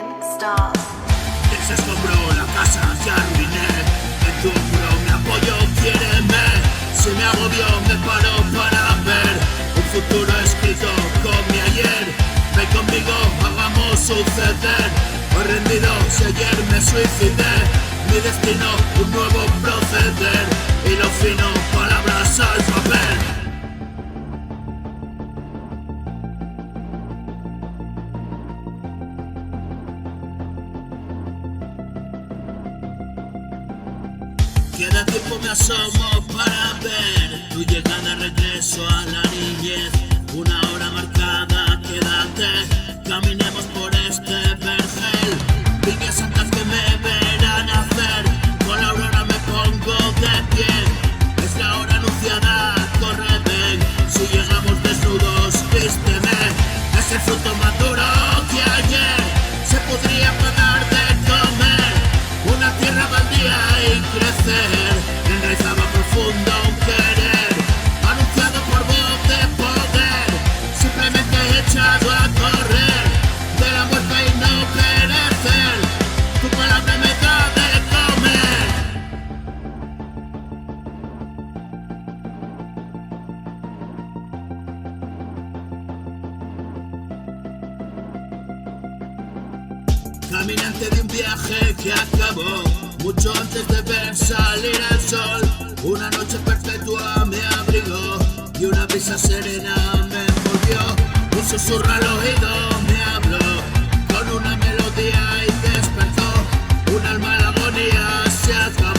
billionstars. Desescombro la casa que arruiné. En tu hombro me apoyo, quiéreme. Si me agobio me paro para ver un futuro escrito con mi ayer. Ven conmigo, hagamos suceder. Hoy rendido, si ayer me suicidé. Mi destino, un nuevo proceder. Hilo fino, palabras al papel. Queda tiempo, me asomo para ver tu llegada, regreso a la niñez. Una hora marcada, quédate. Caminemos por este vergel. Líneas santas que me verán hacer. Con la aurora me pongo de pie. Es la hora anunciada, corre, ven. Si llegamos desnudos, vísteme. Es el fruto maduro que ayer se podría pagar de comer. Una tierra baldía y crecer, enraizaba profundo un querer, anunciado por voz de poder, simplemente echado a correr, de la muerte y no perecer, tu palabra me da de comer. Caminante de un viaje que acabó mucho antes de ver salir el sol. Una noche perpetua me abrigó y una brisa serena me envolvió. Un susurro al oído me habló con una melodía y despertó. Un alma en agonía se acabó.